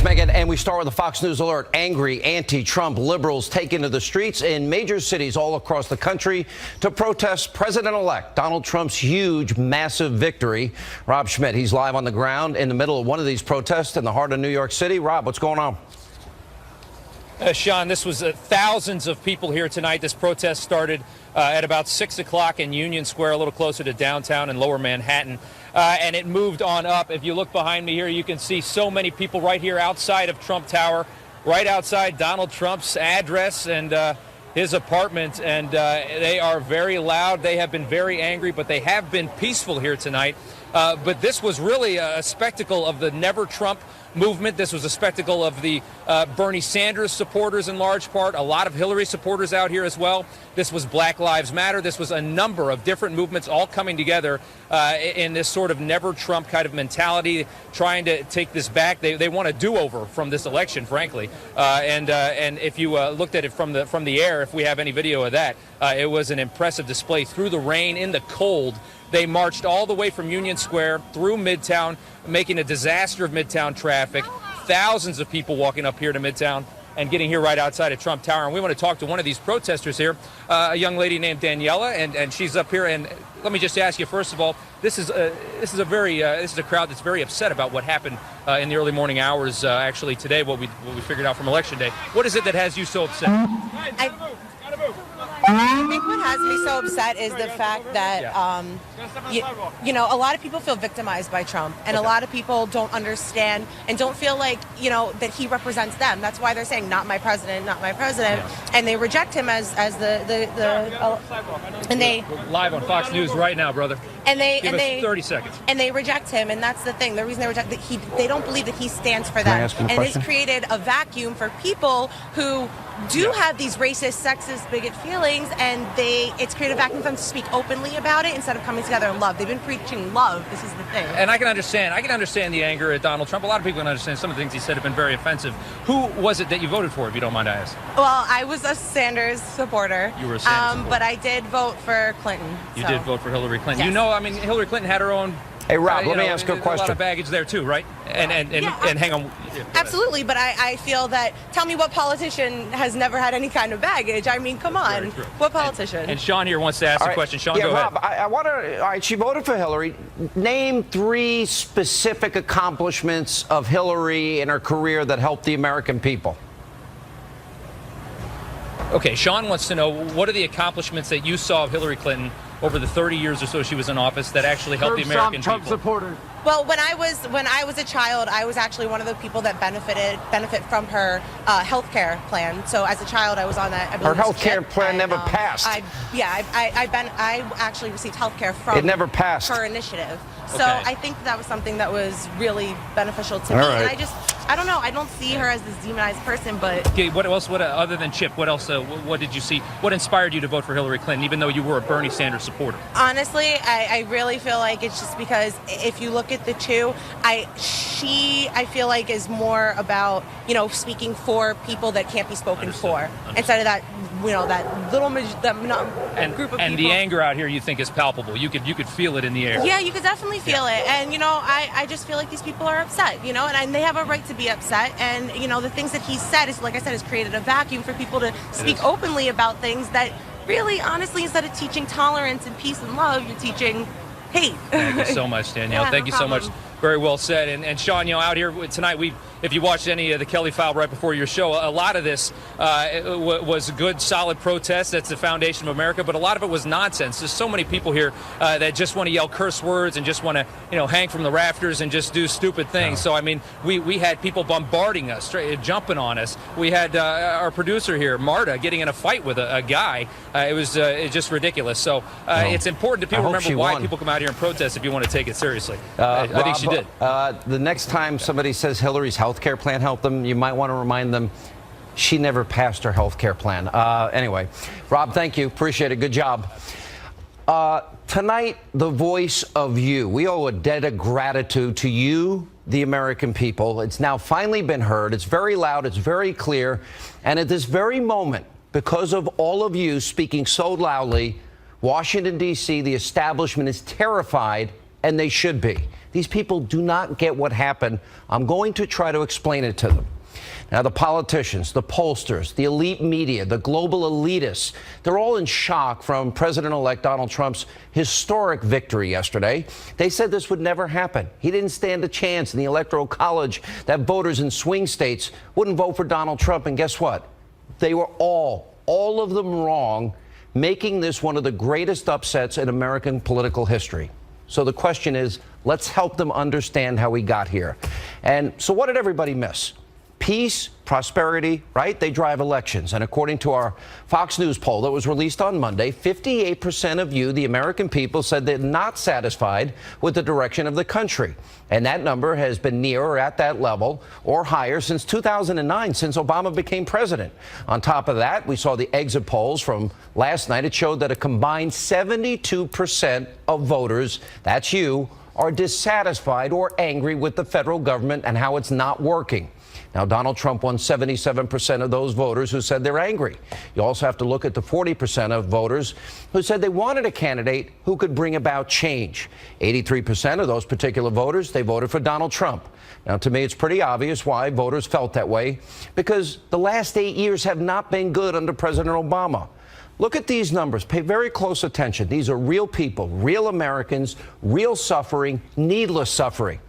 Megan, and we start with a Fox News alert. Angry anti-Trump liberals taking to the streets in major cities all across the country to protest President-elect Donald Trump's huge, massive victory. Rob Schmitt, he's live on the ground in the middle of one of these protests in the heart of New York City. Rob, what's going on? Sean, this was thousands of people here tonight. This protest started at about 6 o'clock in Union Square, a little closer to downtown and lower Manhattan. And it moved on up. If you look behind me here, you can see so many people right here outside of Trump Tower, right outside Donald Trump's address and his apartment. And they are very loud. They have been very angry, but they have been peaceful here tonight. But this was really a spectacle of the Never Trump movement. This was a spectacle of the Bernie Sanders supporters in large part, a lot of Hillary supporters out here as well. This was Black Lives Matter. This was a number of different movements all coming together in this sort of Never Trump kind of mentality, trying to take this back. They want a do-over from this election, frankly. And if you looked at it from the air, if we have any video of that, it was an impressive display through the rain, in the cold. They marched all the way from Union Square through Midtown, making a disaster of Midtown traffic. Thousands of people walking up here to Midtown and getting here right outside of Trump Tower. And we want to talk to one of these protesters here, a young lady named Daniela, and she's up here. And let me just ask you, first of all, this is a crowd that's very upset about what happened in the early morning hours. Actually, today, what we figured out from Election Day. What is it that has you so upset? I think what has me so upset is the fact that, you know, a lot of people feel victimized by Trump, and a lot of people don't understand and don't feel like, you know, that he represents them. That's why they're saying, not my president, not my president. Yeah. And they reject him as and they live on Fox News right now, brother. And they Give us 30 seconds. And they reject him, and that's the thing. The reason they reject they don't believe that he stands for them. And it has created a vacuum for people who do have these racist, sexist, bigot feelings, and it's created a vacuum for them to speak openly about it instead of coming together in love. They've been preaching love. This is the thing. And I can understand the anger at Donald Trump. A lot of people can understand some of the things he said have been very offensive. Who was it that you voted for, if you don't mind I ask? Well, I was a Sanders supporter. You were a Sanders supporter. But I did vote for Clinton. You did vote for Hillary Clinton. Yes. You know, I mean, Hillary Clinton had her own. Hey, Rob, let me ask you a question. A lot of baggage there, too, right? And hang on. Absolutely, but I feel that, tell me what politician has never had any kind of baggage? I mean, come on. What politician? And Sean here wants to ask a question. Sean, go Rob, ahead. I want to, all right, she voted for Hillary. Name 3 specific accomplishments of Hillary in her career that helped the American people. Okay, Sean wants to know, what are the accomplishments that you saw of Hillary Clinton over the 30 years or so she was in office that actually helped the American Trump people? Supporter. Well, when I was a child, I was actually one of the people that benefit from her health care plan. So as a child, I was on that. Her health care plan never passed. I actually received health care from. It never passed. Her initiative. So Okay. I think that was something that was really beneficial to me. All right. And I don't know. I don't see her as this demonized person, but. Okay, what else? Other than Chip, what else? What did you see? What inspired you to vote for Hillary Clinton, even though you were a Bernie Sanders supporter? Honestly, I really feel like it's just because if you look at the two, I feel like is more about, you know, speaking for people that can't be spoken for, instead of that, you know, that little group of people. And the anger out here, you think, is palpable. You could feel it in the air. Yeah, you could definitely feel it. And, you know, I just feel like these people are upset, you know, and they have a right to be upset. And, you know, the things that he said is, like I said, has created a vacuum for people to speak openly about things that really, honestly, instead of teaching tolerance and peace and love, you're teaching hate. Thank you so much, Danielle. Yeah, Thank no you so much. problem. Very well said. And Sean, you know, out here tonight, if you watched any of the Kelly File right before your show, a lot of this was good, solid protest. That's the foundation of America. But a lot of it was nonsense. There's so many people here that just want to yell curse words and just want to, you know, hang from the rafters and just do stupid things. So, I mean, we had people bombarding us, jumping on us. We had our producer here, Marta, getting in a fight with a guy. It was just ridiculous. So it's important to people remember why people come out here and protest if you want to take it seriously. I think she did. The next time somebody says Hillary's health care plan helped them, you might want to remind them she never passed her health care plan. Anyway, Rob, thank you. Appreciate it. Good job. Tonight, the voice of you. We owe a debt of gratitude to you, the American people. It's now finally been heard. It's very loud. It's very clear. And at this very moment, because of all of you speaking so loudly, Washington, D.C., the establishment is terrified, and they should be. These people do not get what happened. I'm going to try to explain it to them. Now, the politicians, the pollsters, the elite media, the global elitists, they're all in shock from President-elect Donald Trump's historic victory yesterday. They said this would never happen. He didn't stand a chance in the Electoral College that voters in swing states wouldn't vote for Donald Trump. And guess what? They were all of them wrong, making this one of the greatest upsets in American political history. So the question is, let's help them understand how we got here. And so what did everybody miss? Peace, prosperity, right? They drive elections. And according to our Fox News poll that was released on Monday, 58% of you, the American people, said they're not satisfied with the direction of the country. And that number has been near or at that level or higher since 2009, since Obama became president. On top of that, we saw the exit polls from last night. It showed that a combined 72% of voters, that's you, are dissatisfied or angry with the federal government and how it's not working. Now, Donald Trump won 77% of those voters who said they're angry. You also have to look at the 40% of voters who said they wanted a candidate who could bring about change. 83% of those particular voters, they voted for Donald Trump. Now, to me, it's pretty obvious why voters felt that way, because the last 8 years have not been good under President Obama. Look at these numbers. Pay very close attention. These are real people, real Americans, real suffering, needless suffering.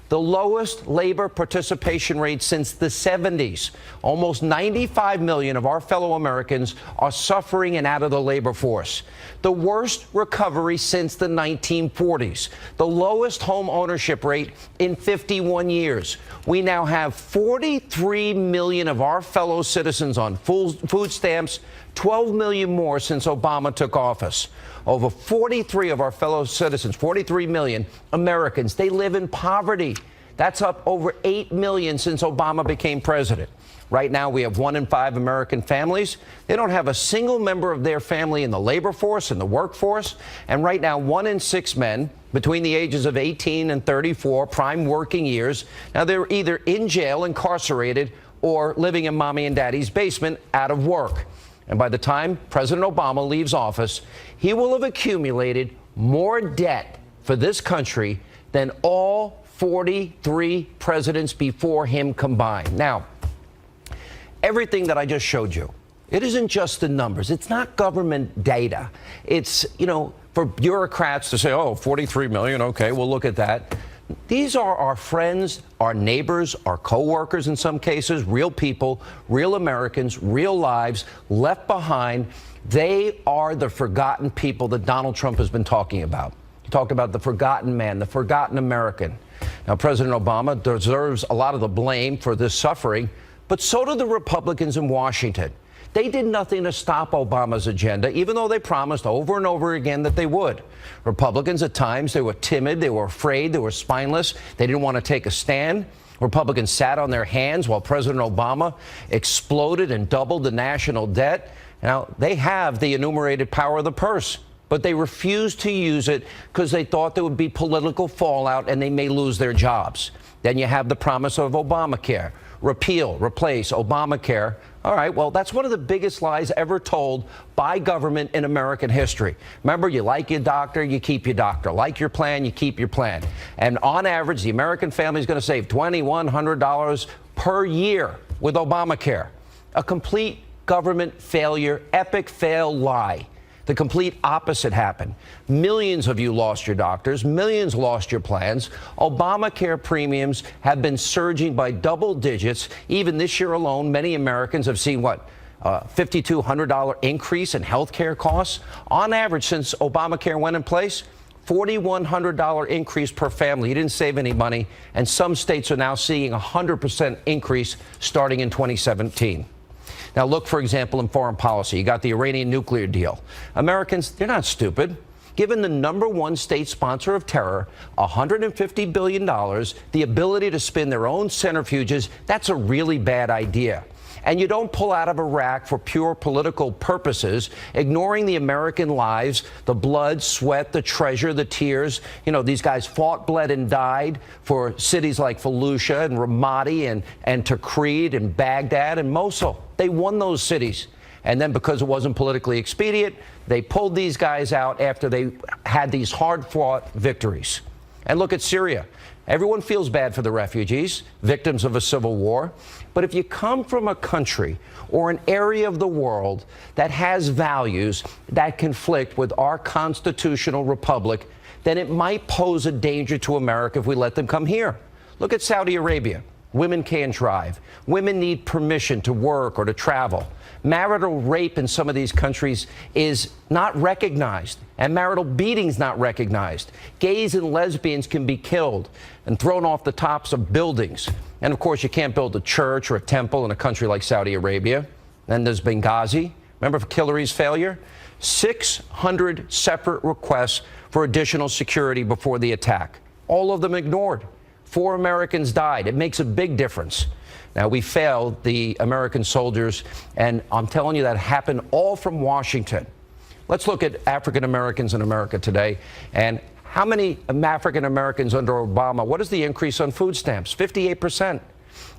The lowest labor participation rate since the 70s. Almost 95 million of our fellow Americans are suffering and out of the labor force. The worst recovery since the 1940s. The lowest home ownership rate in 51 years. We now have 43 million of our fellow citizens on food stamps, 12 million more since Obama took office. Over 43 of our fellow citizens, 43 million Americans, they live in poverty. That's up over 8 million since Obama became president. Right now, we have 1 in 5 American families. They don't have a single member of their family in the labor force, in the workforce. And right now, 1 in 6 men between the ages of 18 and 34, prime working years, now they're either in jail, incarcerated, or living in mommy and daddy's basement out of work. And by the time President Obama leaves office, he will have accumulated more debt for this country than all 43 presidents before him combined. Now, everything that I just showed you, it isn't just the numbers. It's not government data. It's, for bureaucrats to say, oh, 43 million, okay, we'll look at that. These are our friends, our neighbors, our co-workers in some cases, real people, real Americans, real lives left behind. They are the forgotten people that Donald Trump has been talking about. He talked about the forgotten man, the forgotten American. Now, President Obama deserves a lot of the blame for this suffering, but so do the Republicans in Washington. They did nothing to stop Obama's agenda, even though they promised over and over again that they would. Republicans, at times, they were timid, they were afraid, they were spineless. They didn't want to take a stand. Republicans sat on their hands while President Obama exploded and doubled the national debt. Now, they have the enumerated power of the purse, but they refused to use it because they thought there would be political fallout and they may lose their jobs. Then you have the promise of Obamacare. Repeal, replace Obamacare. All right, well, that's one of the biggest lies ever told by government in American history. Remember, you like your doctor, you keep your doctor. Like your plan, you keep your plan. And on average, the American family is going to save $2,100 per year with Obamacare. A complete government failure, epic fail lie. The complete opposite happened. Millions of you lost your doctors. Millions lost your plans. Obamacare premiums have been surging by double digits. Even this year alone, many Americans have seen $5,200 increase in health care costs. On average, since Obamacare went in place, $4,100 increase per family. You didn't save any money. And some states are now seeing a 100% increase starting in 2017. Now, look, for example, in foreign policy. You got the Iranian nuclear deal. Americans, they're not stupid. Given the #1 state sponsor of terror, $150 billion, the ability to spin their own centrifuges, that's a really bad idea. And you don't pull out of Iraq for pure political purposes, ignoring the American lives, the blood, sweat, the treasure, the tears. These guys fought, bled, and died for cities like Fallujah and Ramadi and Tikrit and Baghdad and Mosul. They won those cities. And then because it wasn't politically expedient, they pulled these guys out after they had these hard-fought victories. And look at Syria. Everyone feels bad for the refugees, victims of a civil war. But if you come from a country or an area of the world that has values that conflict with our constitutional republic, then it might pose a danger to America if we let them come here. Look at Saudi Arabia. Women can't drive. Women need permission to work or to travel. Marital rape in some of these countries is not recognized, and marital beatings not recognized. Gays and lesbians can be killed and thrown off the tops of buildings. And of course, you can't build a church or a temple in a country like Saudi Arabia. Then there's Benghazi. Remember Hillary's failure? 600 separate requests for additional security before the attack. All of them ignored. 4 Americans died. It makes a big difference. Now, we failed the American soldiers, and I'm telling you that happened all from Washington. Let's look at African Americans in America today. And how many African Americans under Obama? What is the increase on food stamps? 58%.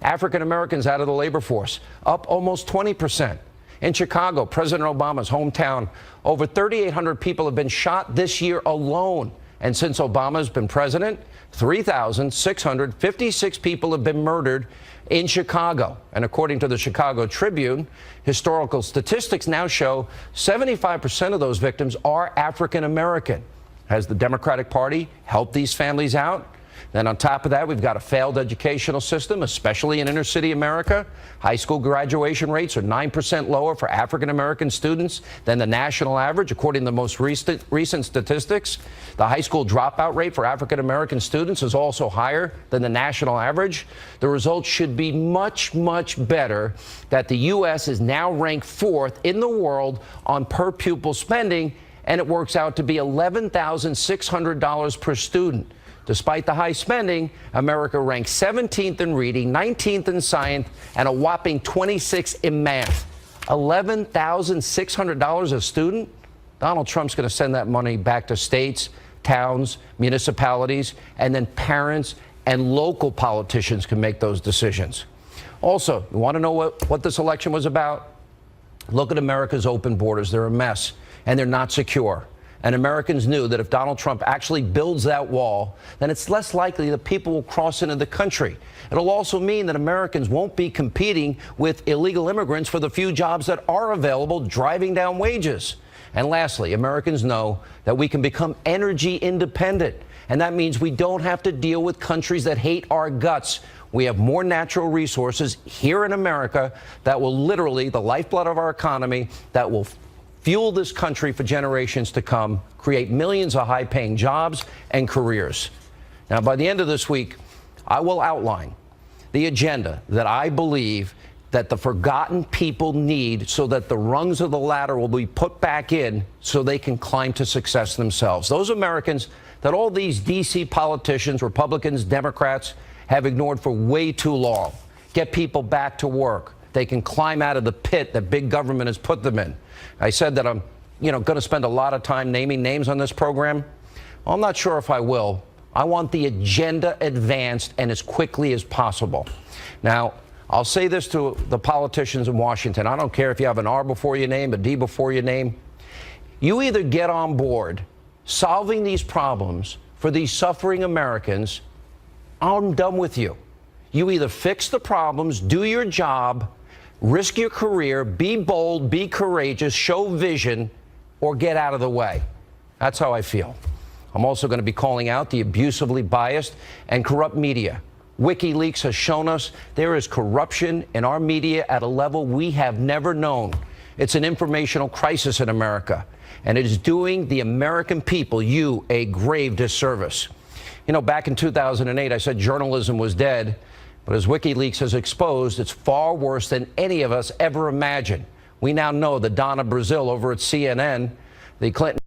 African Americans out of the labor force, up almost 20%. In Chicago, President Obama's hometown, over 3,800 people have been shot this year alone. And since Obama's been president, 3,656 people have been murdered in Chicago. And according to the Chicago Tribune, historical statistics now show 75% of those victims are African American. Has the Democratic Party helped these families out? Then on top of that, we've got a failed educational system, especially in inner city America. High school graduation rates are 9% lower for African American students than the national average, according to the most recent statistics. The high school dropout rate for African American students is also higher than the national average. The results should be much, much better that the U.S. is now ranked 4th in the world on per pupil spending, and it works out to be $11,600 per student. Despite the high spending, America ranks 17th in reading, 19th in science, and a whopping 26th in math. $11,600 a student? Donald Trump's going to send that money back to states, towns, municipalities, and then parents and local politicians can make those decisions. Also, you want to know what this election was about? Look at America's open borders. They're a mess, and they're not secure. And Americans knew that if Donald Trump actually builds that wall, then it's less likely that people will cross into the country. It'll also mean that Americans won't be competing with illegal immigrants for the few jobs that are available, driving down wages. And lastly, Americans know that we can become energy independent. And that means we don't have to deal with countries that hate our guts. We have more natural resources here in America that will literally, the lifeblood of our economy, that will fuel this country for generations to come, create millions of high-paying jobs and careers. Now, by the end of this week, I will outline the agenda that I believe that the forgotten people need so that the rungs of the ladder will be put back in so they can climb to success themselves. Those Americans that all these D.C. politicians, Republicans, Democrats, have ignored for way too long. Get people back to work. They can climb out of the pit that big government has put them in. I said that I'm, going to spend a lot of time naming names on this program. Well, I'm not sure if I will. I want the agenda advanced and as quickly as possible. Now, I'll say this to the politicians in Washington. I don't care if you have an R before your name, a D before your name. You either get on board solving these problems for these suffering Americans, I'm done with you. You either fix the problems, do your job, risk your career, be bold, be courageous, show vision, or get out of the way. That's how I feel. I'm also going to be calling out the abusively biased and corrupt media. WikiLeaks has shown us there is corruption in our media at a level we have never known. It's an informational crisis in America, and it is doing the American people, you, a grave disservice. Back in 2008, I said journalism was dead. But as WikiLeaks has exposed, it's far worse than any of us ever imagined. We now know that Donna Brazile over at CNN, the Clinton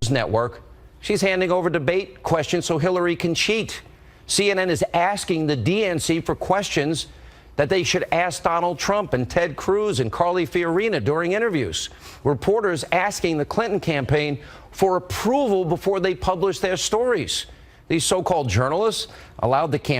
News Network, she's handing over debate questions so Hillary can cheat. CNN is asking the DNC for questions that they should ask Donald Trump and Ted Cruz and Carly Fiorina during interviews. Reporters asking the Clinton campaign for approval before they publish their stories. These so-called journalists allowed the campaign